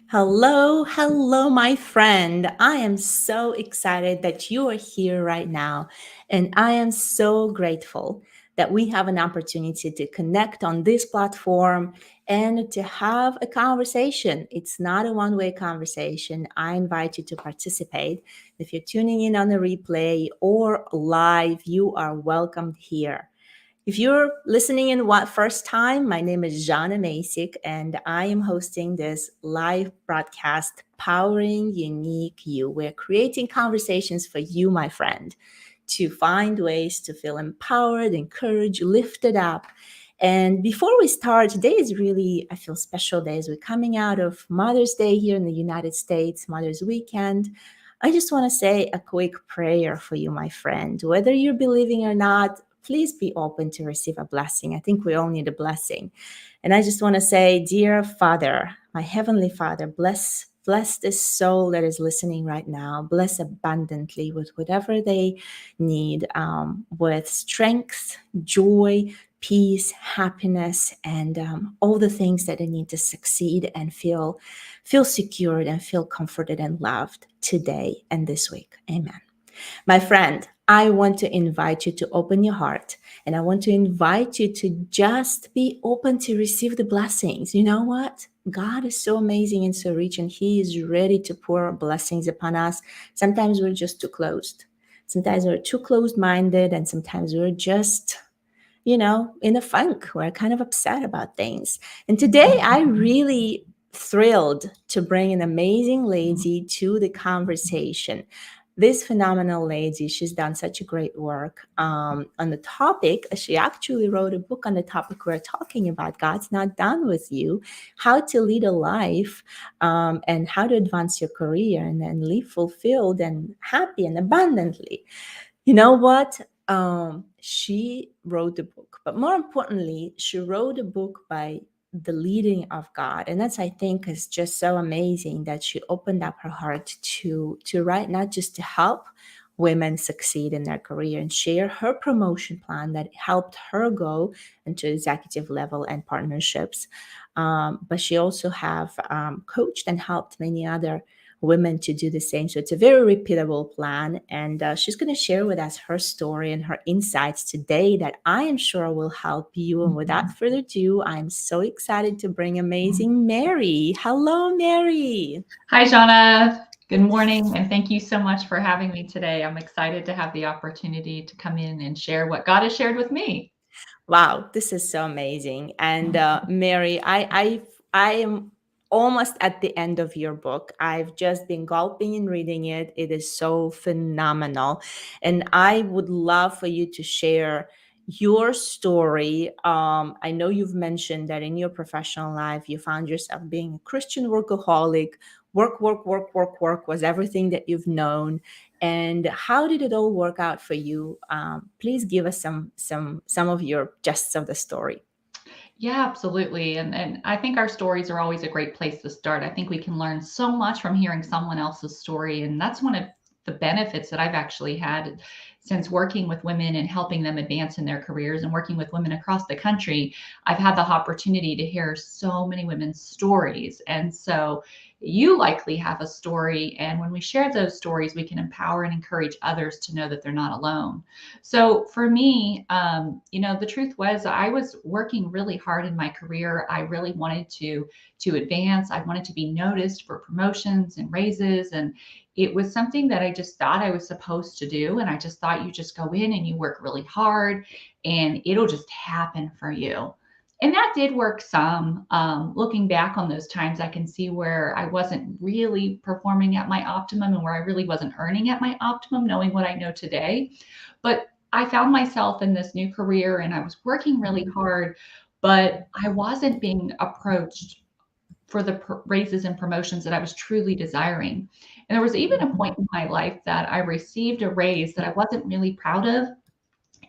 Hello, hello, my friend. I am so excited that you are here right now. And I am so grateful that we have an opportunity to connect on this platform and to have a conversation. It's not a one way conversation. I invite you to participate. If you're tuning in on the replay or live, you are welcomed here. If you're listening in what first time, my name is Jana Masik, and I am hosting this live broadcast, Powering Unique You. We're creating conversations for you, my friend, to find ways to feel empowered, encouraged, lifted up. And before we start, today is really, I feel, special days. We're coming out of Mother's Day here in the United States, Mother's Weekend. I just want to say a quick prayer for you, my friend. Whether you're believing or not, please be open to receive a blessing. I think we all need a blessing. And I just want to say, dear Father, my Heavenly Father, bless this soul that is listening right now. Bless abundantly with whatever they need, with strength, joy, peace, happiness, and all the things that they need to succeed and feel secured and feel comforted and loved today and this week. Amen. My friend, I want to invite you to open your heart, and I want to invite you to just be open to receive the blessings. You know what? God is so amazing and so rich, and He is ready to pour blessings upon us. Sometimes we're just too closed. Sometimes we're too closed minded, and sometimes we're just in a funk. We're kind of upset about things. And today I really thrilled to bring an amazing lady to the conversation. This phenomenal lady, she's done such a great work on the topic. She actually wrote a book on the topic we're talking about. God's not done with you, how to lead a life, and how to advance your career and then live fulfilled and happy and abundantly. You know what? She wrote the book, but more importantly, she wrote a book by the leading of God, and that's, I think, is just so amazing that she opened up her heart to write, not just to help women succeed in their career and share her promotion plan that helped her go into executive level and partnerships, but she also have coached and helped many other women to do the same. So it's a very repeatable plan. And she's going to share with us her story and her insights today that I am sure will help you. And without further ado, I'm so excited to bring amazing Mary. Hello, Mary. Hi, Shauna. Good morning, and thank you so much for having me today. I'm excited to have the opportunity to come in and share what God has shared with me. Wow, this is so amazing. And Mary, I am almost at the end of your book. I've just been gulping and reading it. It is so phenomenal. And I would love for you to share your story. I know you've mentioned that in your professional life, you found yourself being a Christian workaholic. Work was everything that you've known. And how did it all work out for you? Please give us some of your gests of the story. Yeah, absolutely. And I think our stories are always a great place to start. I think we can learn so much from hearing someone else's story. And that's one of the benefits that I've actually had since working with women and helping them advance in their careers and working with women across the country. I've had the opportunity to hear so many women's stories. And so you likely have a story. And when we share those stories, we can empower and encourage others to know that they're not alone. So for me, the truth was I was working really hard in my career. I really wanted to advance. I wanted to be noticed for promotions and raises, and it was something that I just thought I was supposed to do. And I just thought you just go in and you work really hard, and it'll just happen for you. And that did work some. Looking back on those times, I can see where I wasn't really performing at my optimum and where I really wasn't earning at my optimum, knowing what I know today. But I found myself in this new career and I was working really hard, but I wasn't being approached for the raises and promotions that I was truly desiring. And there was even a point in my life that I received a raise that I wasn't really proud of,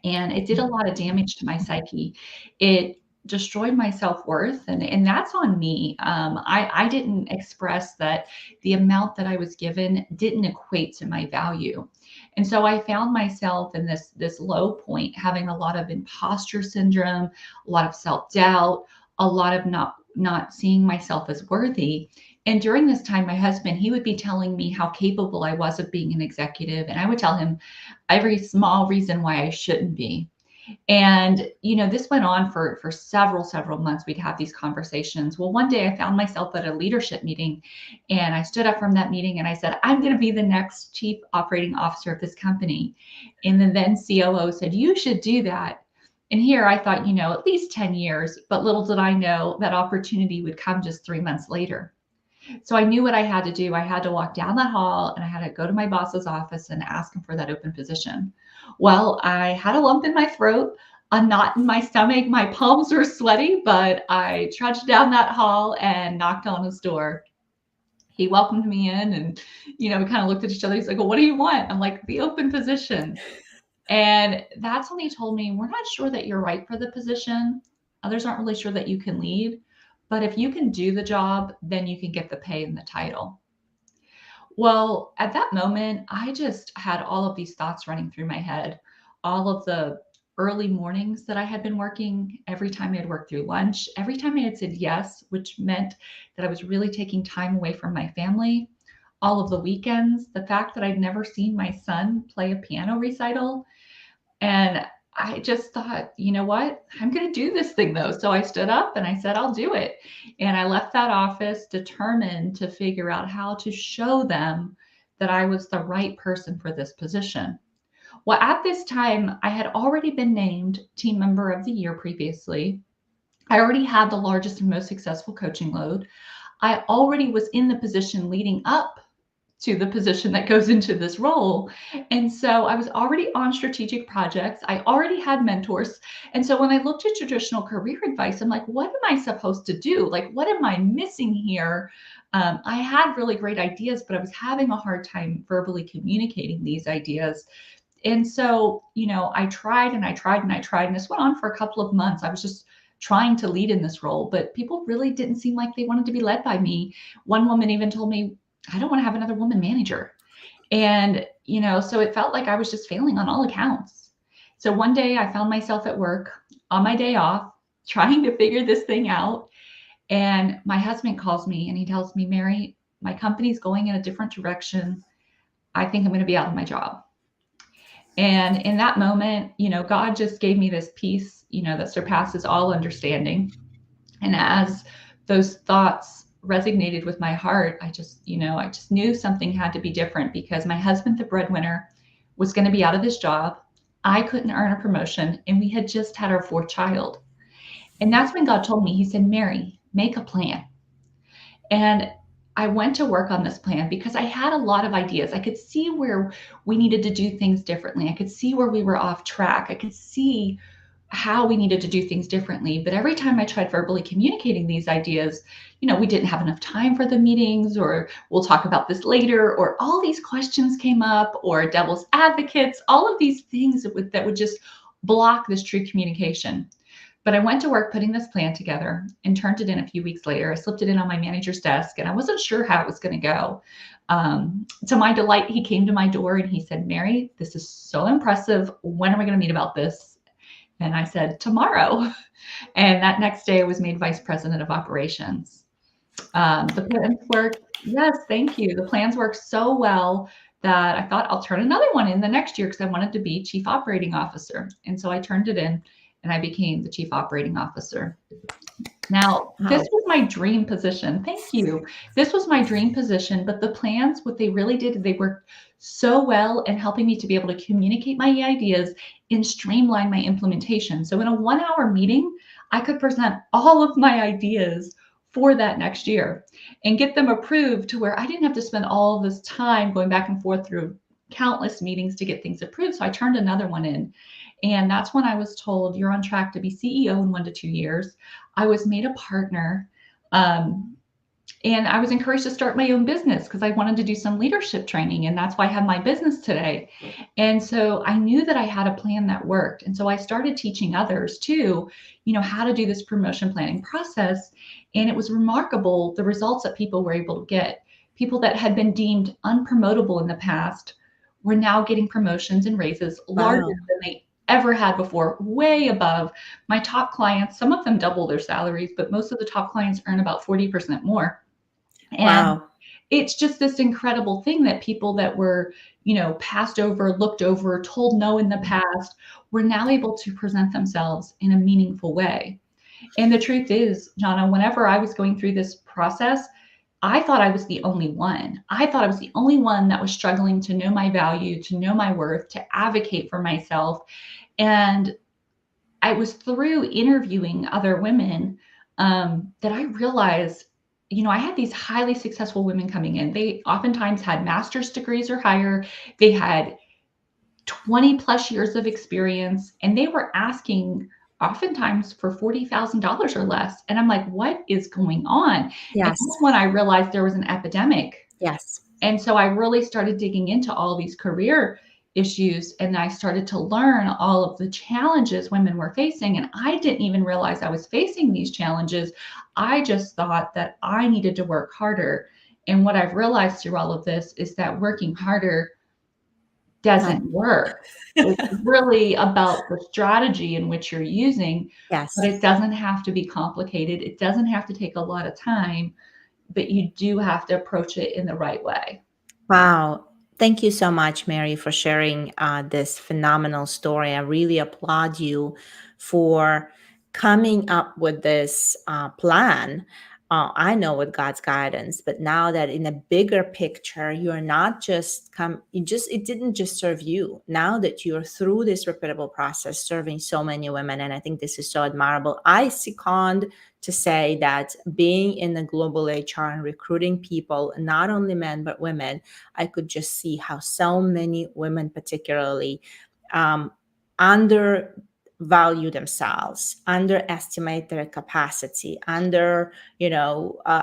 and it did a lot of damage to my psyche. It destroyed my self-worth, and that's on me. I didn't express that the amount that I was given didn't equate to my value. And so I found myself in this low point, having a lot of imposter syndrome, a lot of self-doubt, a lot of not seeing myself as worthy. And during this time, my husband, he would be telling me how capable I was of being an executive, and I would tell him every small reason why I shouldn't be. And this went on for several months. We'd have these conversations. Well, one day I found myself at a leadership meeting, and I stood up from that meeting and I said, I'm going to be the next chief operating officer of this company. And then COO said, you should do that. And here I thought, at least 10 years, but little did I know that opportunity would come just 3 months later. So I knew what I had to do. I had to walk down that hall and I had to go to my boss's office and ask him for that open position. Well, I had a lump in my throat, a knot in my stomach. My palms were sweaty, but I trudged down that hall and knocked on his door. He welcomed me in and, we kind of looked at each other. He's like, well, what do you want? I'm like, the open position. And that's when he told me, we're not sure that you're right for the position. Others aren't really sure that you can lead. But if you can do the job, then you can get the pay and the title. Well, at that moment, I just had all of these thoughts running through my head. All of the early mornings that I had been working, every time I had worked through lunch, every time I had said yes, which meant that I was really taking time away from my family, all of the weekends, the fact that I'd never seen my son play a piano recital. And I just thought, you know what? I'm going to do this thing though. So I stood up and I said, I'll do it. And I left that office determined to figure out how to show them that I was the right person for this position. Well, at this time, I had already been named Team Member of the Year previously. I already had the largest and most successful coaching load. I already was in the position leading up to the position that goes into this role. And so I was already on strategic projects. I already had mentors. And so when I looked at traditional career advice, I'm like, what am I supposed to do? Like, what am I missing here? I had really great ideas, but I was having a hard time verbally communicating these ideas. And so, I tried and I tried and I tried, and this went on for a couple of months. I was just trying to lead in this role, but people really didn't seem like they wanted to be led by me. One woman even told me, I don't want to have another woman manager. And, so it felt like I was just failing on all accounts. So one day I found myself at work on my day off, trying to figure this thing out. And my husband calls me and he tells me, Mary, my company's going in a different direction. I think I'm going to be out of my job. And in that moment, God just gave me this peace, that surpasses all understanding. And as those thoughts resonated with my heart, I just knew something had to be different, because my husband, the breadwinner, was going to be out of his job. I couldn't earn a promotion, and we had just had our fourth child. And that's when God told me, he said, Mary, make a plan. And I went to work on this plan because I had a lot of ideas. I could see where we needed to do things differently. I could see where we were off track. I could see how we needed to do things differently. But every time I tried verbally communicating these ideas, we didn't have enough time for the meetings, or we'll talk about this later, or all these questions came up, or devil's advocates, all of these things that would just block this true communication. But I went to work putting this plan together and turned it in a few weeks later. I slipped it in on my manager's desk, and I wasn't sure how it was going to go. To my delight, he came to my door and he said, Mary, this is so impressive. When are we going to meet about this? And I said, tomorrow. And that next day I was made vice president of operations. The plans worked. Yes, thank you. The plans worked so well that I thought I'll turn another one in the next year, because I wanted to be chief operating officer. And so I turned it in and I became the chief operating officer. Now, this was my dream position. Thank you. This was my dream position, but the plans, what they really did, they worked so well in helping me to be able to communicate my ideas and streamline my implementation. So in a 1-hour meeting, I could present all of my ideas for that next year and get them approved, to where I didn't have to spend all of this time going back and forth through countless meetings to get things approved. So I turned another one in. And that's when I was told, you're on track to be CEO in 1 to 2 years. I was made a partner. And I was encouraged to start my own business because I wanted to do some leadership training. And that's why I have my business today. And so I knew that I had a plan that worked. And so I started teaching others too, how to do this promotion planning process. And it was remarkable, the results that people were able to get. People that had been deemed unpromotable in the past were now getting promotions and raises larger than they ever had before, way above my top clients. Some of them double their salaries, but most of the top clients earn about 40% more. And Wow. it's just this incredible thing that people that were, passed over, looked over, told no in the past, were now able to present themselves in a meaningful way. And the truth is, Jana, whenever I was going through this process, I thought I was the only one. I thought I was the only one that was struggling to know my value, to know my worth, to advocate for myself. And I was through interviewing other women that I realized, I had these highly successful women coming in. They oftentimes had master's degrees or higher. They had 20 plus years of experience, and they were asking oftentimes for $40,000 or less. And I'm like, what is going on? And Yes. that's when I realized there was an epidemic. Yes. And so I really started digging into all these career issues, and I started to learn all of the challenges women were facing. And I didn't even realize I was facing these challenges. I just thought that I needed to work harder. And what I've realized through all of this is that working harder No. doesn't work. It's really about the strategy in which you're using, but Yes. it doesn't have to be complicated. It doesn't have to take a lot of time, but you do have to approach it in the right way. Wow. Thank you so much, Mary, for sharing this phenomenal story. I really applaud you for coming up with this plan. I know with God's guidance, but now that in a bigger picture, you're not just it didn't just serve you. Now that you're through this repeatable process, serving so many women, and I think this is so admirable. I second to say that being in the global HR and recruiting people, not only men, but women, I could just see how so many women, particularly, um, undervalue themselves, underestimate their capacity,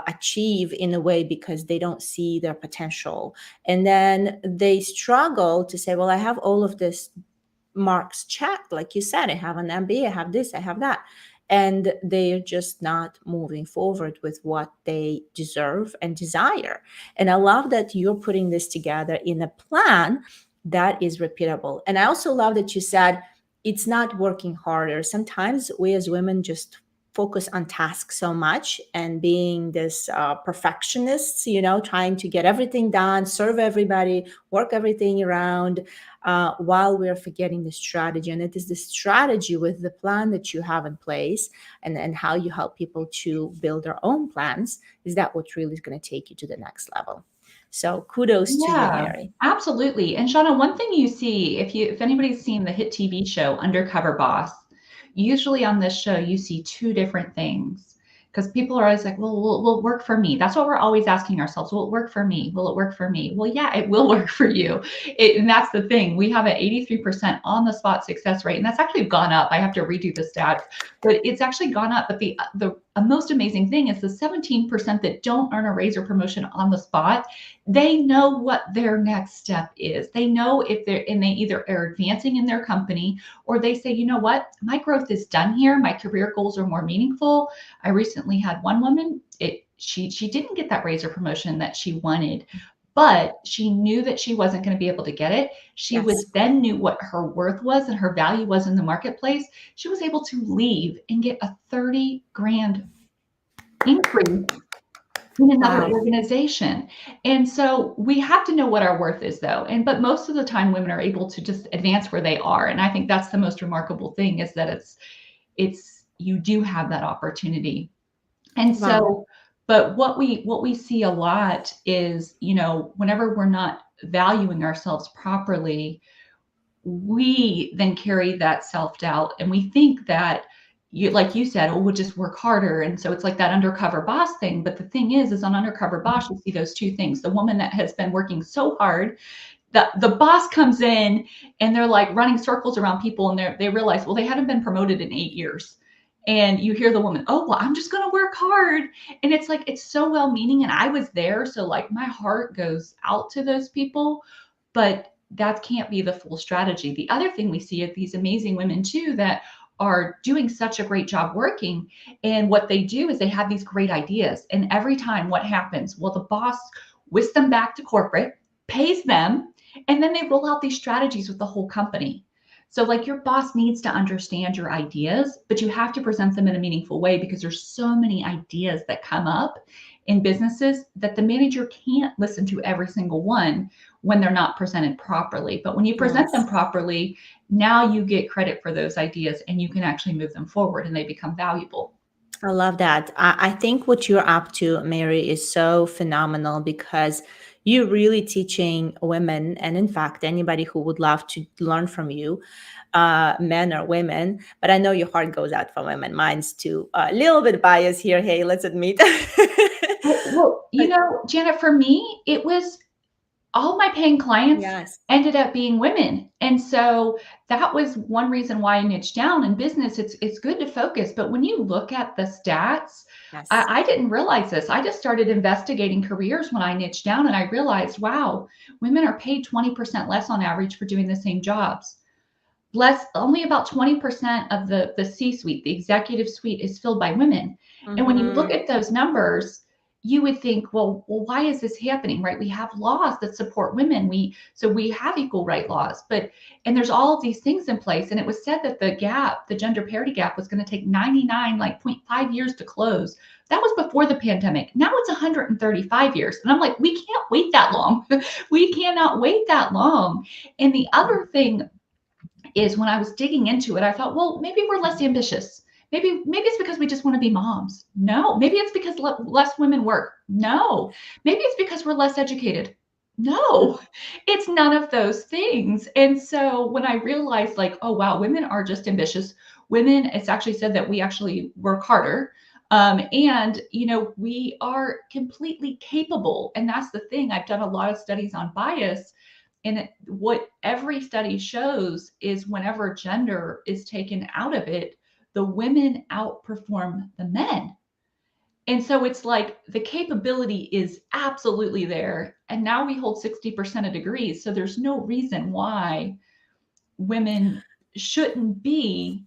achieve in a way because they don't see their potential. And then they struggle to say, well, I have all of this marks checked. Like you said, I have an MBA, I have this, I have that. And they're just not moving forward with what they deserve and desire. And I love that you're putting this together in a plan that is repeatable. And I also love that you said it's not working harder. Sometimes we as women just focus on tasks so much and being this perfectionists, trying to get everything done, serve everybody, work everything around, while we're forgetting the strategy. And it is the strategy with the plan that you have in place, and how you help people to build their own plans, is that what really is going to take you to the next level. So kudos to you, Yeah, Mary. absolutely. And Shauna, one thing you see, if anybody's seen the hit TV show Undercover Boss, usually on this show you see two different things. Because people are always like, well, will it work for me? That's what we're always asking ourselves. Will it work for me? Will it work for me? Well, yeah, it will work for you. And that's the thing. We have an 83% on the spot success rate, and that's actually gone up. I have to redo the stats, but it's actually gone up. But the most amazing thing is the 17% that don't earn a raise or promotion on the spot. They know what their next step is. They know if they either are advancing in their company, or they say, you know what, my growth is done here. My career goals are more meaningful. I recently had one woman, she didn't get that raise or promotion that she wanted, but she knew that she wasn't going to be able to get it. She Yes. was then knew what her worth was and her value was in the marketplace. She was able to leave and get a 30 grand increase in another Wow. organization. And so we have to know what our worth is, though. But most of the time women are able to just advance where they are. And I think that's the most remarkable thing, is that it's you do have that opportunity. And Wow. so, but what we see a lot is, whenever we're not valuing ourselves properly, we then carry that self-doubt, and we think that, like you said, oh, we'll just work harder. And so it's like that undercover boss thing. But the thing is on undercover boss, you see those two things: the woman that has been working so hard, the boss comes in and they're like running circles around people, and they realize, well, they hadn't been promoted in 8 years. And you hear the woman, oh, well, I'm just going to work hard. And it's like, it's so well meaning. And I was there. So like my heart goes out to those people, but that can't be the full strategy. The other thing we see are these amazing women too that are doing such a great job working. And what they do is they have these great ideas. And every time, what happens? Well, the boss whisks them back to corporate, pays them, and then they roll out these strategies with the whole company. So, like, your boss needs to understand your ideas, but you have to present them in a meaningful way because there's so many ideas that come up in businesses that the manager can't listen to every single one when they're not presented properly. But when you present them Yes. properly, now you get credit for those ideas and you can actually move them forward and they become valuable. I love that. I think what you're up to, Mary, is so phenomenal because you're really teaching women, and in fact, anybody who would love to learn from you, men or women. But I know your heart goes out for women. Mine's too. A little bit biased here. Hey, let's admit. Well, But Janet, for me, it was all my paying clients yes, ended up being women. And so that was one reason why I niched down in business. It's good to focus, but when you look at the stats, yes. I didn't realize this. I just started investigating careers when I niched down and I realized, wow, women are paid 20% less on average for doing the same jobs. Less, only about 20% of the C-suite, the executive suite, is filled by women. And when you look Mm-hmm. at those numbers, you would think, well, why is this happening, right? We have laws that support women. We have equal right laws, but and there's all of these things in place. And it was said that the gap, the gender parity gap, was going to take 99 like 0.5 years to close. That was before the pandemic. Now it's 135 years. And I'm like, we can't wait that long. We cannot wait that long. And the other thing is when I was digging into it, I thought, well, maybe we're less ambitious. Maybe it's because we just want to be moms. No, maybe it's because less women work. No, maybe it's because we're less educated. No, it's none of those things. And so when I realized, like, oh wow, women are just ambitious. Women, it's actually said that we actually work harder. And we are completely capable. And that's the thing. I've done a lot of studies on bias, and what every study shows is whenever gender is taken out of it, the women outperform the men. And so it's like the capability is absolutely there. And now we hold 60% of degrees. So there's no reason why women shouldn't be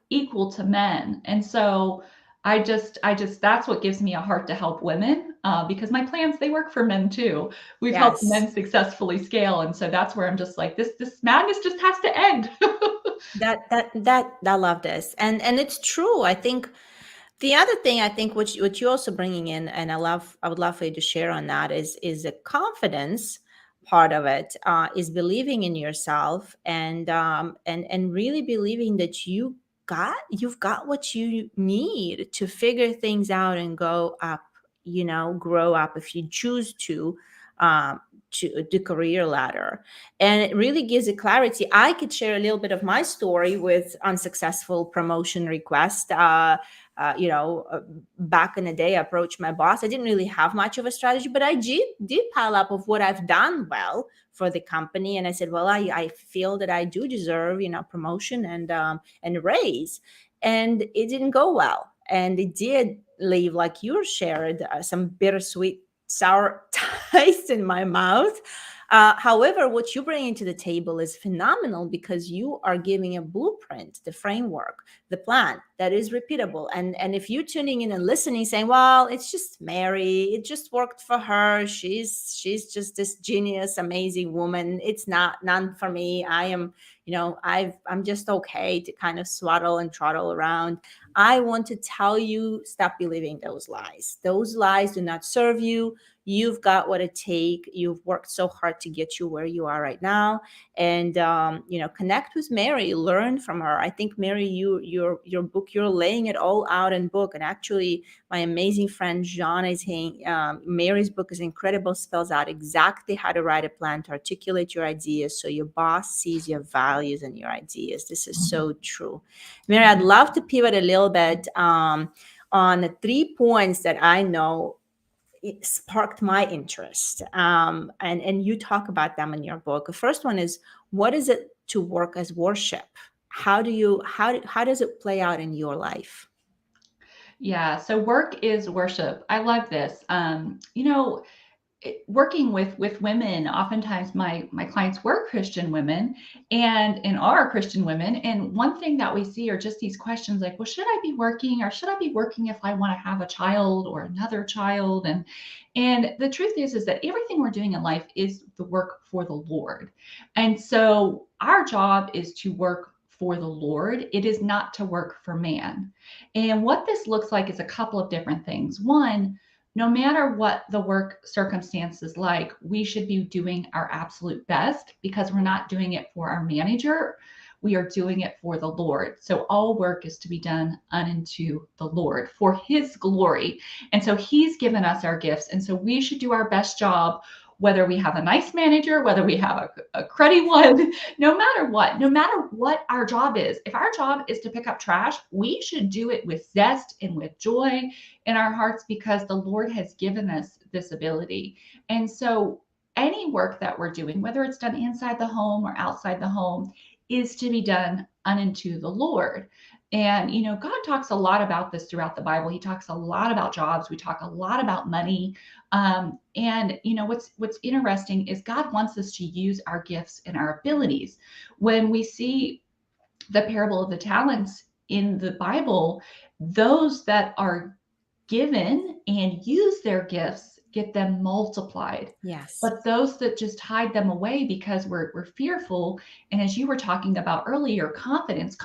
equal to men. And so that's what gives me a heart to help women, because my plans, they work for men too. We've helped Yes. men successfully scale. And so that's where I'm just like, this madness just has to end. That I love this, and it's true. I think the other thing I think what you're also bringing in, and I would love for you to share on that is a confidence part of it, is believing in yourself and really believing that you've got what you need to figure things out and go up, grow up if you choose um, to the career ladder. And it really gives a clarity. I could share a little bit of my story with unsuccessful promotion request. Back in the day, I approached my boss. I didn't really have much of a strategy, but I did pile up of what I've done well for the company. And I said, well, I feel that I do deserve, promotion and a raise. And it didn't go well. And it did leave, like you shared, some bittersweet, sour taste in my mouth. However, what you bring into the table is phenomenal because you are giving a blueprint, the framework, the plan that is repeatable. And if you're tuning in and listening, saying, "Well, it's just Mary. It just worked for her. She's just this genius, amazing woman. It's not none for me. I am, I'm just okay to kind of swaddle and trottle around." I want to tell you, stop believing those lies. Those lies do not serve you. You've got what it takes. You've worked so hard to get you where you are right now, and connect with Mary, learn from her. I think, Mary, your book, you're laying it all out in book. And actually, my amazing friend John is saying, Mary's book is incredible, spells out exactly how to write a plan to articulate your ideas so your boss sees your values and your ideas. This is so true. Mary, I'd love to pivot a little bit on the 3 points that I know it sparked my interest. And you talk about them in your book. The first one is, what is it to work as worship? How does it play out in your life? Yeah. So work is worship. I love this. Working with women, oftentimes my clients were Christian women and are Christian women, and one thing that we see are just these questions like, well, should I be working, or should I be working if I want to have a child or another child? And the truth is that everything we're doing in life is the work for the Lord. And so our job is to work for the Lord. It is not to work for man. And what this looks like is a couple of different things. One, no matter what the work circumstances like, we should be doing our absolute best because we're not doing it for our manager. We are doing it for the Lord. So all work is to be done unto the Lord for his glory. And so he's given us our gifts. And so we should do our best job, whether we have a nice manager, whether we have a cruddy one, no matter what our job is. If our job is to pick up trash, we should do it with zest and with joy in our hearts because the Lord has given us this ability. And so any work that we're doing, whether it's done inside the home or outside the home, is to be done unto the Lord. And God talks a lot about this throughout the Bible. He talks a lot about jobs. We talk a lot about money. And what's interesting is God wants us to use our gifts and our abilities. When we see the parable of the talents in the Bible, those that are given and use their gifts get them multiplied. Yes. But those that just hide them away because we're fearful, and as you were talking about earlier, confidence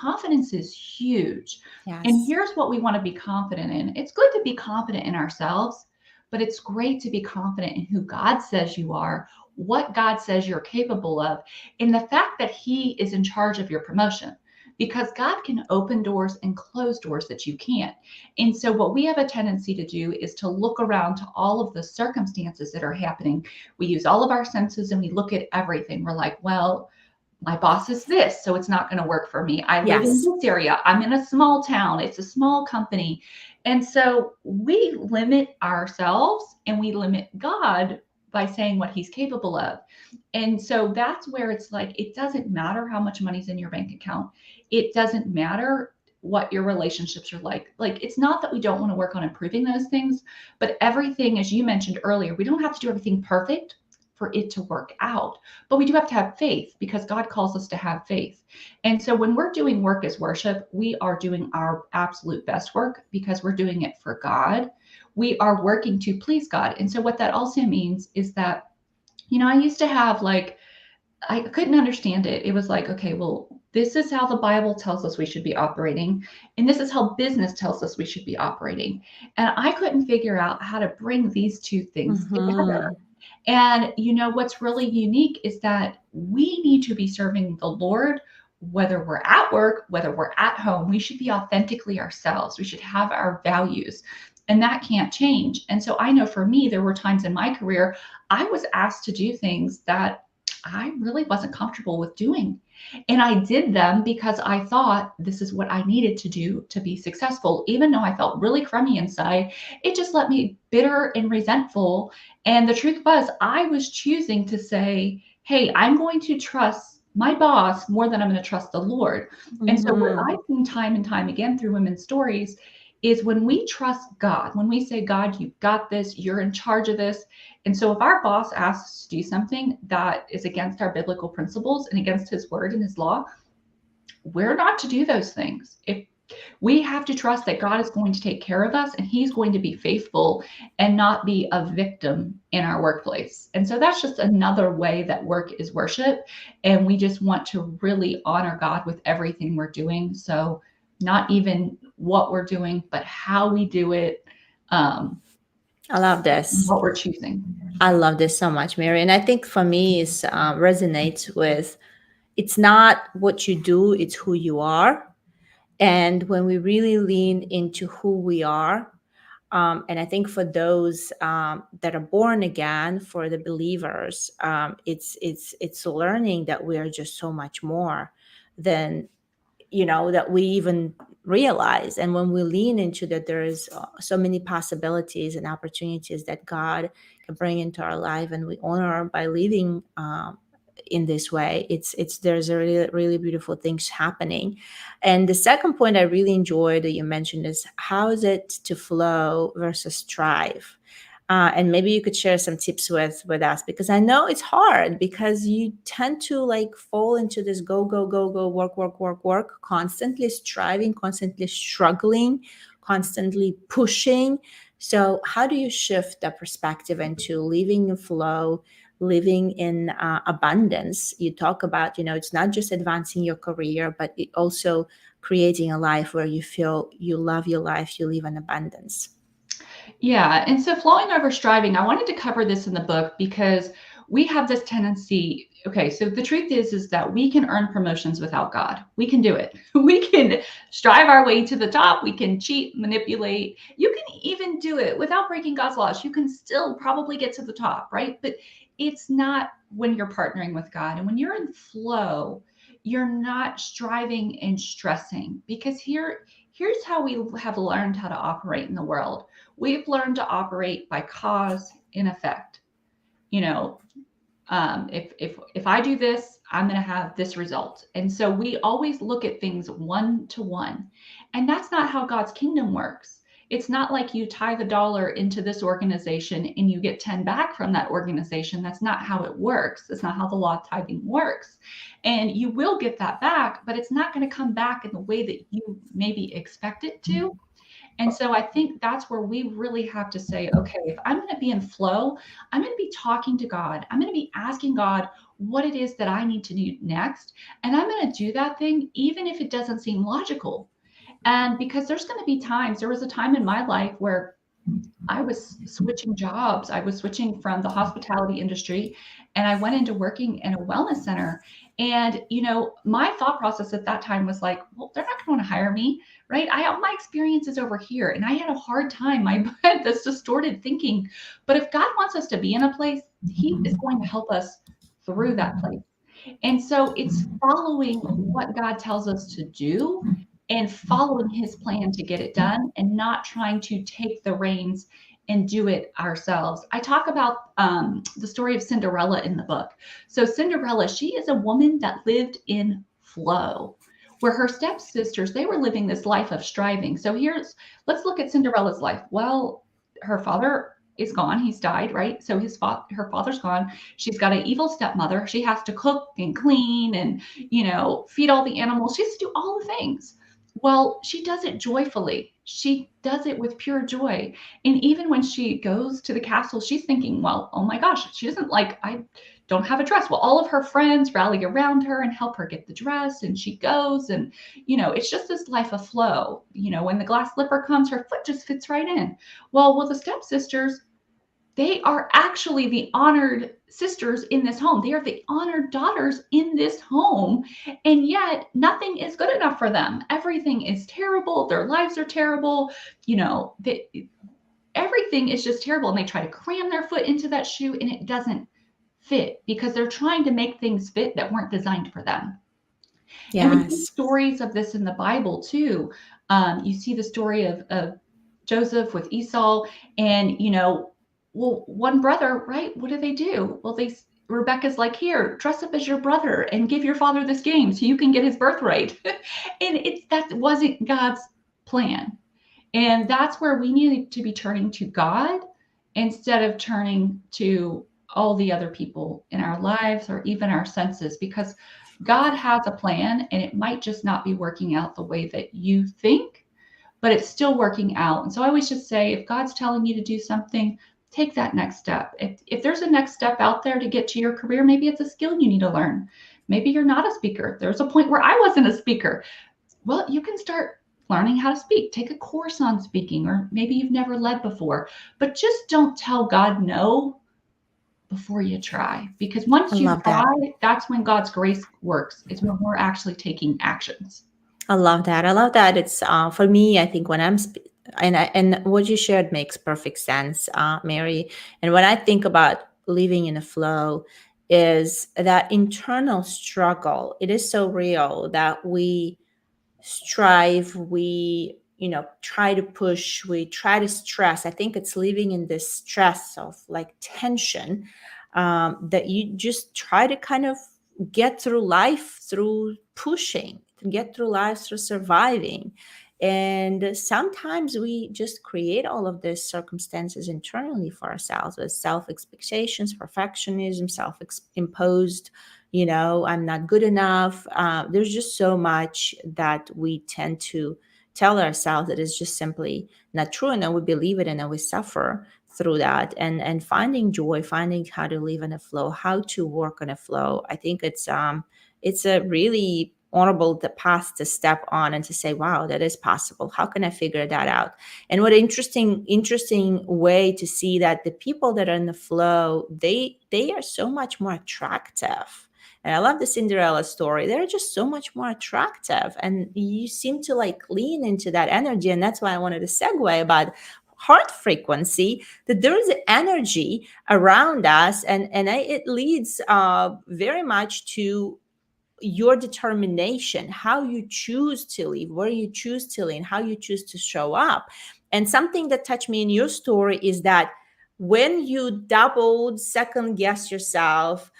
is huge. And Yes. here's what we want to be confident in. It's good to be confident in ourselves, but it's great to be confident in who God says you are, what God says you're capable of, in the fact that he is in charge of your promotion, because God can open doors and close doors that you can't. And so, what we have a tendency to do is to look around to all of the circumstances that are happening. We use all of our senses and we look at everything. We're like, well, my boss is this, so it's not going to work for me. I live in Yes. this area. I'm in a small town. It's a small company. And so we limit ourselves and we limit God by saying what he's capable of. And so that's where it's like, it doesn't matter how much money's in your bank account. It doesn't matter what your relationships are like. Like, it's not that we don't want to work on improving those things, but everything, as you mentioned earlier, we don't have to do everything perfect for it to work out. But we do have to have faith because God calls us to have faith. And so when we're doing work as worship, we are doing our absolute best work because we're doing it for God. We are working to please God. And so what that also means is that, I used to have like, I couldn't understand it. It was like, okay, well, this is how the Bible tells us we should be operating, and this is how business tells us we should be operating. And I couldn't figure out how to bring these two things together. Mm-hmm. And what's really unique is that we need to be serving the Lord, whether we're at work, whether we're at home. We should be authentically ourselves. We should have our values, and that can't change. And so I know for me, there were times in my career I was asked to do things that I really wasn't comfortable with doing. And I did them because I thought this is what I needed to do to be successful. Even though I felt really crummy inside, it just left me bitter and resentful. And the truth was, I was choosing to say, hey, I'm going to trust my boss more than I'm going to trust the Lord. And so, what Mm-hmm. I've seen time and time again through women's stories is when we trust God, when we say, God, you've got this, you're in charge of this. And so, if our boss asks us to do something that is against our biblical principles and against his word and his law, we're not to do those things. If we have to trust that God is going to take care of us and he's going to be faithful and not be a victim in our workplace. And so that's just another way that work is worship. And we just want to really honor God with everything we're doing. So not even what we're doing, but how we do it, um, I love this. what we're choosing. I love this so much, Mary. And I think for me, it resonates with it's not what you do, it's who you are. And when we really lean into who we are, and I think for those that are born again, for the believers, it's learning that we are just so much more than that we even realize. And when we lean into that, there is so many possibilities and opportunities that God can bring into our life, and we honor by living in this way. It's there's a really, really beautiful things happening. And the second point I really enjoyed that you mentioned is how is it to flow versus strive. And maybe you could share some tips with us, because I know it's hard because you tend to like fall into this go go go go, work work work work, constantly striving, constantly struggling, constantly pushing. So how do you shift the perspective into living in flow, living in abundance. You talk about, it's not just advancing your career, but it also creating a life where you feel you love your life, you live in abundance. Yeah. And so flowing over striving, I wanted to cover this in the book because we have this tendency. Okay, so the truth is that we can earn promotions without God. We can do it. We can strive our way to the top. We can cheat, manipulate. You can even do it without breaking God's laws. You can still probably get to the top, right? But it's not when you're partnering with God. And when you're in flow, you're not striving and stressing, because here's how we have learned how to operate in the world. We've learned to operate by cause and effect. You know, if I do this, I'm going to have this result. And so we always look at things one to one, and that's not how God's kingdom works. It's not like you tithe a dollar into this organization and you get 10 back from that organization. That's not how it works. That's not how the law of tithing works. And you will get that back, but it's not going to come back in the way that you maybe expect it to. And so I think that's where we really have to say, okay, if I'm going to be in flow, I'm going to be talking to God. I'm going to be asking God what it is that I need to do next. And I'm going to do that thing, even if it doesn't seem logical. And because there's going to be times, there was a time in my life where I was switching jobs. I was switching from the hospitality industry and I went into working in a wellness center. And, my thought process at that time was like, well, they're not going to want to hire me, right? I have my experiences over here. And I had a hard time. I had this distorted thinking. But if God wants us to be in a place, He is going to help us through that place. And so it's following what God tells us to do and following his plan to get it done, and not trying to take the reins and do it ourselves. I talk about the story of Cinderella in the book. So, Cinderella, she is a woman that lived in flow, where her stepsisters, they were living this life of striving. So, let's look at Cinderella's life. Well, her father is gone. He's died, right? So her father's gone. She's got an evil stepmother. She has to cook and clean and, feed all the animals. She has to do all the things. Well, she does it joyfully. She does it with pure joy. And even when she goes to the castle, she's thinking, well, oh my gosh, she doesn't I don't have a dress. Well, all of her friends rally around her and help her get the dress. And she goes, and, it's just this life of flow. When the glass slipper comes, her foot just fits right in. Well, the stepsisters, they are actually the honored sisters in this home. They are the honored daughters in this home. And yet nothing is good enough for them. Everything is terrible. Their lives are terrible. Everything is just terrible. And they try to cram their foot into that shoe and it doesn't fit, because they're trying to make things fit that weren't designed for them. And we see Yes. stories of this in the Bible too. You see the story of Joseph with Esau, and well, one brother, right? What do? Well, Rebecca's like, here, dress up as your brother and give your father this game so you can get his birthright. And that wasn't God's plan. And that's where we need to be turning to God instead of turning to all the other people in our lives or even our senses, because God has a plan and it might just not be working out the way that you think, but it's still working out. And so I always just say, if God's telling you to do something, take that next step. If there's a next step out there to get to your career, maybe it's a skill you need to learn. Maybe you're not a speaker. There's a point where I wasn't a speaker. Well, you can start learning how to speak. Take a course on speaking, or maybe you've never led before. But just don't tell God no before you try. Because I once you love that. try, that's when God's grace works. It's when we're actually taking actions. I love that. I love that. It's for me. I think when and what you shared makes perfect sense, Mary. And when I think about living in a flow, is that internal struggle. It is so real that we strive, we try to push, we try to stress. I think it's living in this stress of like tension, that you just try to kind of get through life through pushing, to get through life through surviving. And sometimes we just create all of these circumstances internally for ourselves with self expectations, perfectionism, self imposed, I'm not good enough. There's just so much that we tend to tell ourselves that is just simply not true. And then we believe it and then we suffer through that and finding joy, finding how to live in a flow, how to work on a flow. I think it's a really honorable the path to step on and to say, wow, that is possible. How can I figure that out? And what interesting way to see that the people that are in the flow, they are so much more attractive. And I love the Cinderella story. They're just so much more attractive. And you seem to like lean into that energy. And that's why I wanted to segue about heart frequency, that there is an energy around us. It leads very much to your determination, how you choose to live, where you choose to lean, how you choose to show up. And something that touched me in your story is that when you doubled, second guess yourself,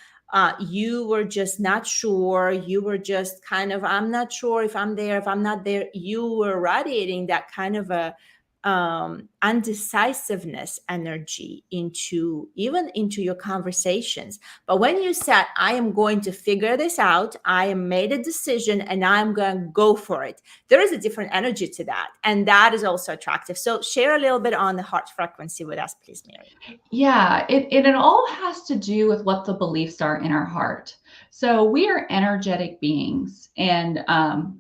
you were just not sure. You were just kind of, I'm not sure if I'm there, if I'm not there. You were radiating that kind of a undecisiveness energy into even into your conversations. But when you said, I am going to figure this out, I am made a decision and I'm going to go for it, there is a different energy to that. And that is also attractive. So share a little bit on the heart frequency with us, please, Mary. Yeah, it all has to do with what the beliefs are in our heart. So we are energetic beings, and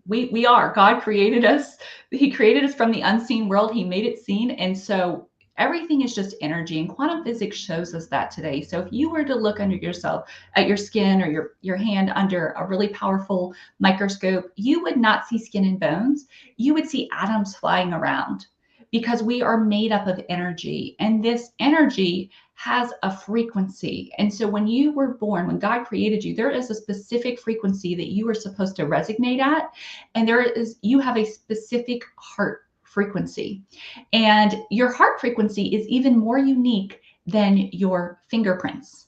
we are. God created us. He created us from the unseen world. He made it seen, and so everything is just energy. And quantum physics shows us that today. So if you were to look under yourself at your skin or your hand under a really powerful microscope, you would not see skin and bones. You would see atoms flying around, because we are made up of energy, and this energy has a frequency. And so when you were born, when God created you, there is a specific frequency that you are supposed to resonate at, and you have a specific heart frequency. And your heart frequency is even more unique than your fingerprints.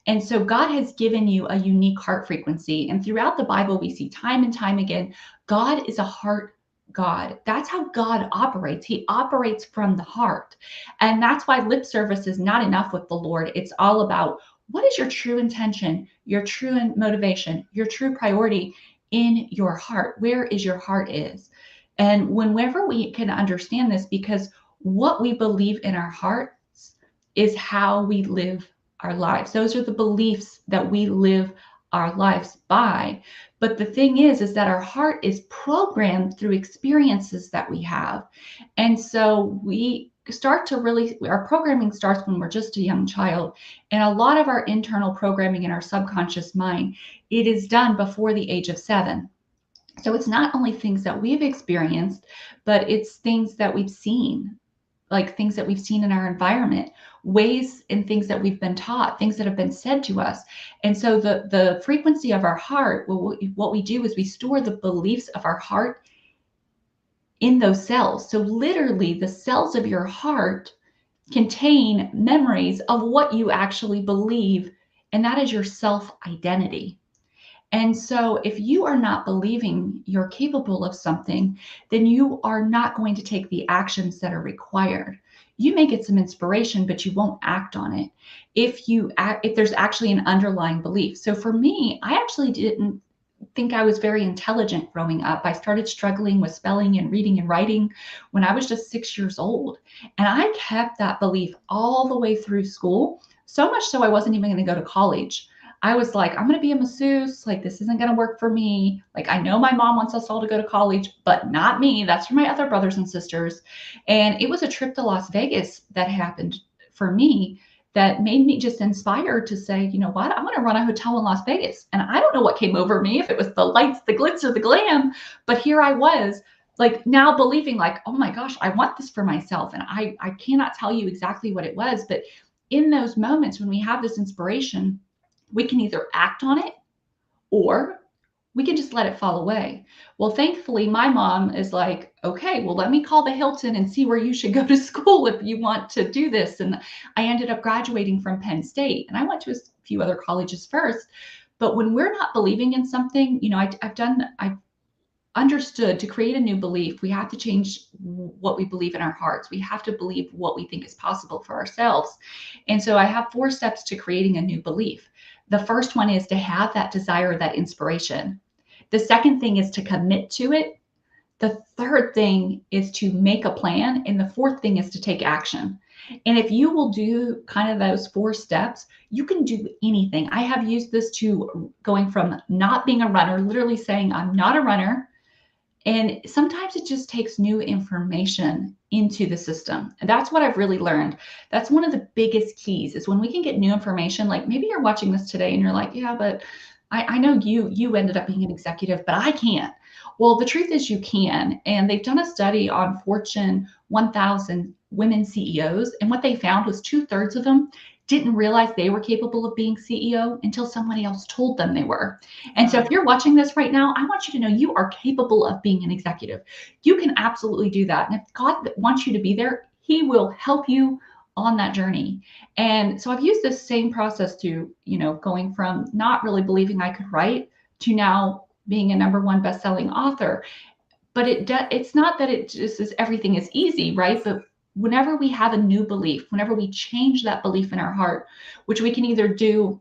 And so God has given you a unique heart frequency. And throughout the Bible, we see time and time again, God is a heart God. That's how God operates. He operates from the heart. And that's why lip service is not enough with the Lord. It's all about, what is your true intention, your true motivation, your true priority in your heart? Where is your heart is? And whenever we can understand this, because what we believe in our hearts is how we live our lives. Those are the beliefs that we live our lives by. But the thing is that our heart is programmed through experiences that we have. And so we start to really, our programming starts when we're just a young child. And a lot of our internal programming in our subconscious mind, it is done before the age of 7. So it's not only things that we've experienced, but it's things that we've seen, like things that we've seen in our environment, ways and things that we've been taught, things that have been said to us. And so the frequency of our heart, well, what we do is we store the beliefs of our heart in those cells. So literally the cells of your heart contain memories of what you actually believe, and that is your self-identity. And so if you are not believing you're capable of something, then you are not going to take the actions that are required. You may get some inspiration, but you won't act on it if there's actually an underlying belief. So for me, I actually didn't think I was very intelligent growing up. I started struggling with spelling and reading and writing when I was just 6 years old. And I kept that belief all the way through school, so much so I wasn't even going to go to college. I was like, I'm going to be a masseuse. Like, this isn't going to work for me. Like, I know my mom wants us all to go to college, but not me. That's for my other brothers and sisters. And it was a trip to Las Vegas that happened for me that made me just inspired to say, you know what, I'm going to run a hotel in Las Vegas. And I don't know what came over me, if it was the lights, the glitz, or the glam, but here I was, like, now believing, like, oh my gosh, I want this for myself. And I cannot tell you exactly what it was, but in those moments when we have this inspiration, we can either act on it or we can just let it fall away. Well, thankfully, my mom is like, okay, well, let me call the Hilton and see where you should go to school if you want to do this. And I ended up graduating from Penn State, and I went to a few other colleges first. But when we're not believing in something, you know, I've understood, to create a new belief, we have to change what we believe in our hearts. We have to believe what we think is possible for ourselves. And so I have 4 steps to creating a new belief. The first one is to have that desire, that inspiration. The second thing is to commit to it. The third thing is to make a plan. And the fourth thing is to take action. And if you will do kind of those 4 steps, you can do anything. I have used this to going from not being a runner, literally saying, I'm not a runner. And sometimes it just takes new information into the system. And that's what I've really learned. That's one of the biggest keys is when we can get new information. Like maybe you're watching this today and you're like, yeah, but I know you ended up being an executive, but I can't. Well, the truth is you can. And they've done a study on Fortune 1000 women CEOs. And what they found was 2/3 of them didn't realize they were capable of being CEO until somebody else told them they were. And so if Wow. you're watching this right now, I want you to know you are capable of being an executive. You can absolutely do that. And if God wants you to be there, He will help you on that journey. And so I've used this same process to, going from not really believing I could write to now being a #1 best-selling author. But it's not that it just is everything is easy, right? But whenever we have a new belief, whenever we change that belief in our heart, which we can either do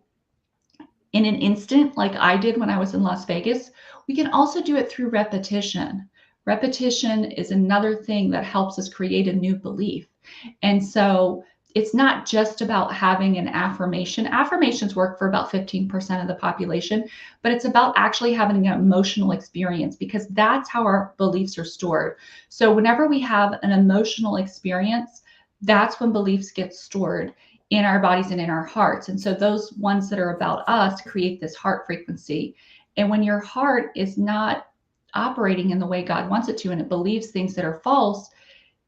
in an instant, like I did when I was in Las Vegas, we can also do it through repetition. Repetition is another thing that helps us create a new belief. And so it's not just about having an affirmation. Affirmations work for about 15% of the population, but it's about actually having an emotional experience because that's how our beliefs are stored. So whenever we have an emotional experience, that's when beliefs get stored in our bodies and in our hearts. And so those ones that are about us create this heart frequency. And when your heart is not operating in the way God wants it to, and it believes things that are false,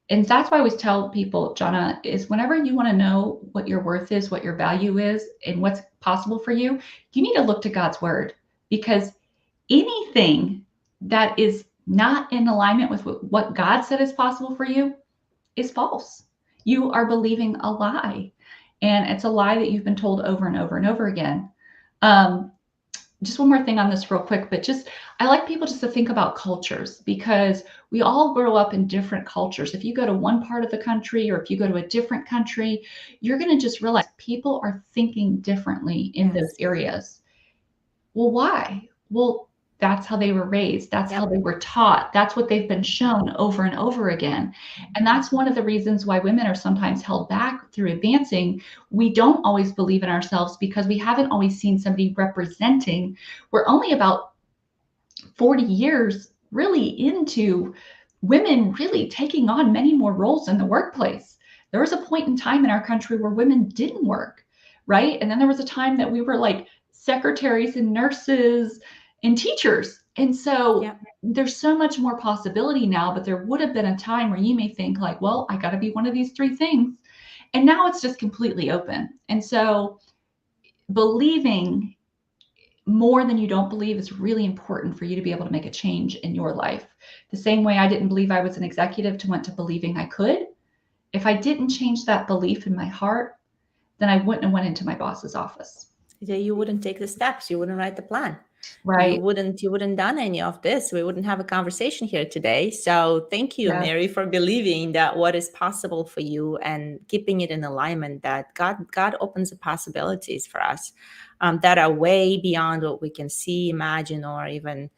and that's why I always tell people, Jonna, is whenever you want to know what your worth is, what your value is, and what's possible for you, you need to look to God's word because anything that is not in alignment with what God said is possible for you is false. You are believing a lie. And it's a lie that you've been told over and over and over again. Um, just one more thing on this, real quick, but just I like people just to think about cultures because we all grow up in different cultures. If you go to one part of the country or if you go to a different country, you're going to just realize people are thinking differently in those Yes. areas. Well, why? Well, that's how they were raised. That's how Yep. they were taught. That's what they've been shown over and over again. And that's one of the reasons why women are sometimes held back through advancing. We don't always believe in ourselves because we haven't always seen somebody representing. We're only about 40 years really into women really taking on many more roles in the workplace. There was a point in time in our country where women didn't work, right? And then there was a time that we were like secretaries and nurses and teachers. And so Yep. there's so much more possibility now, but there would have been a time where you may think like, well, I got to be one of these 3 things. And now it's just completely open. And so believing more than you don't believe is really important for you to be able to make a change in your life. The same way I didn't believe I was an executive to went to believing I could. If I didn't change that belief in my heart, then I wouldn't have went into my boss's office. Yeah, you wouldn't take the steps, you wouldn't write the plan, you Right. wouldn't you wouldn't done any of this, we wouldn't have a conversation here today. So thank you, Yes. Mary, for believing that what is possible for you and keeping it in alignment, that God opens the possibilities for us, that are way beyond what we can see, imagine, or even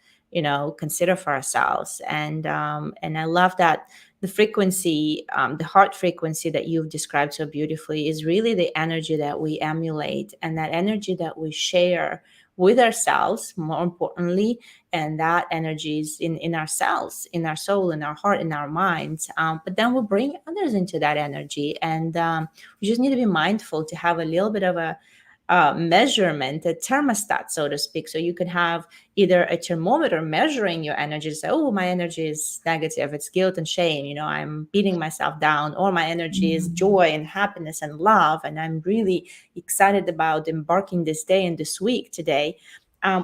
consider for ourselves. And I love that the frequency, the heart frequency that you've described so beautifully is really the energy that we emulate and that energy that we share with ourselves, more importantly. And that energy is in ourselves, in our soul, in our heart, in our minds. But then we'll bring others into that energy. And we just need to be mindful to have a little bit of a measurement, a thermostat, so to speak. So you can have either a thermometer measuring your energy, say, oh, my energy is negative, it's guilt and shame, I'm beating myself down, or my energy is Mhm. joy and happiness and love, and I'm really excited about embarking this day and this week today.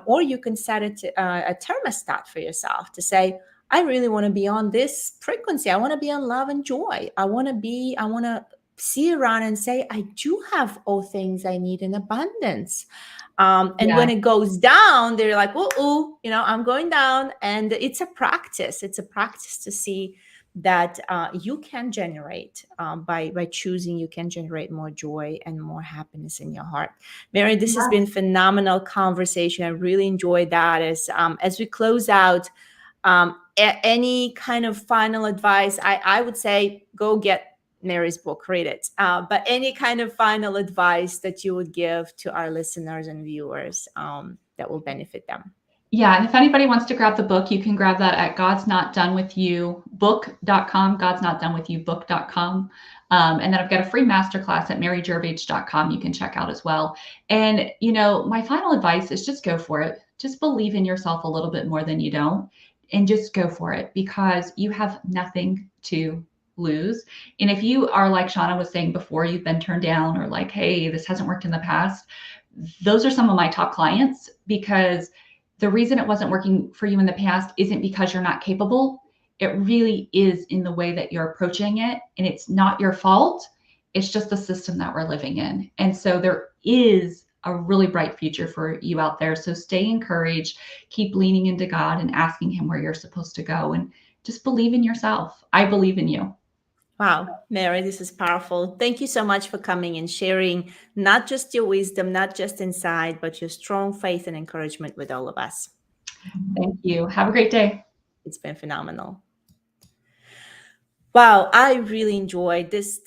Or you can set a thermostat for yourself to say, I really want to be on this frequency. I want to be on love and joy. I want to see around and say, I do have all things I need in abundance. And Yeah. when it goes down, they're like, oh, I'm going down. And it's a practice. It's a practice to see that you can generate, by choosing, you can generate more joy and more happiness in your heart. Mary, this has been Yes. phenomenal conversation. I really enjoyed that. As we close out, Any kind of final advice? I would say go get Mary's book, read it. But any kind of final advice that you would give to our listeners and viewers that will benefit them? Yeah, and if anybody wants to grab the book, you can grab that at God's Not Done With You book.com, God's Not Done With You book.com. And then I've got a free masterclass at maryguirovich.com you can check out as well. And, my final advice is just go for it. Just believe in yourself a little bit more than you don't, and just go for it because you have nothing to lose. And if you are like Shauna was saying before, you've been turned down or like, hey, this hasn't worked in the past, those are some of my top clients because the reason it wasn't working for you in the past isn't because you're not capable. It really is in the way that you're approaching it. And it's not your fault. It's just the system that we're living in. And so there is a really bright future for you out there. So stay encouraged, keep leaning into God and asking Him where you're supposed to go. And just believe in yourself. I believe in you. Wow, Mary, this is powerful. Thank you so much for coming and sharing not just your wisdom, not just inside, but your strong faith and encouragement with all of us. Thank you. Have a great day. It's been phenomenal. Wow, I really enjoyed this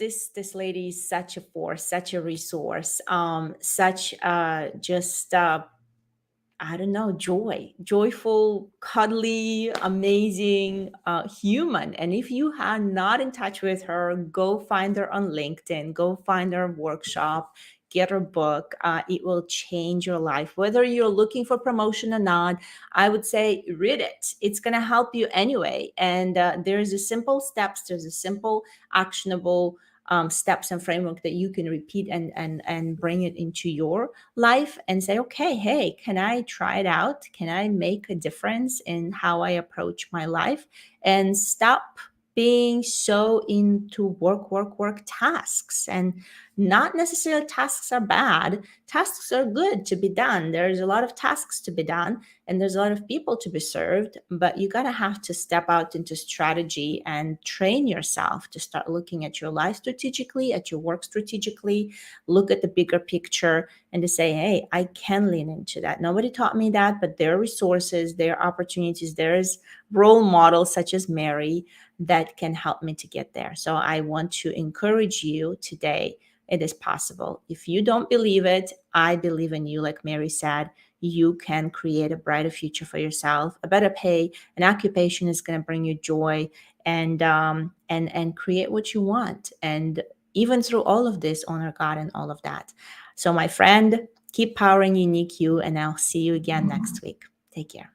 lady is such a force, such a resource, such just I don't know, joyful, cuddly, amazing human. And if you are not in touch with her, go find her on LinkedIn, go find her workshop, get her book. It will change your life. Whether you're looking for promotion or not, I would say read it. It's going to help you anyway. And there's a simple steps, there's a simple, actionable steps and framework that you can repeat and bring it into your life and say, okay, hey, can I try it out? Can I make a difference in how I approach my life? And stop being so into work tasks. And not necessarily tasks are bad. Tasks are good to be done. There's a lot of tasks to be done and there's a lot of people to be served, but you got to have to step out into strategy and train yourself to start looking at your life strategically, at your work strategically, look at the bigger picture and to say, hey, I can lean into that. Nobody taught me that, but there are resources, there are opportunities, there's role models such as Mary that can help me to get there. So I want to encourage you today. It is possible. If you don't believe it, I believe in you. Like Mary said, you can create a brighter future for yourself, a better pay, an occupation is going to bring you joy, and create what you want. And even through all of this, honor God and all of that. So, my friend, keep powering unique you, and I'll see you again next week. Take care.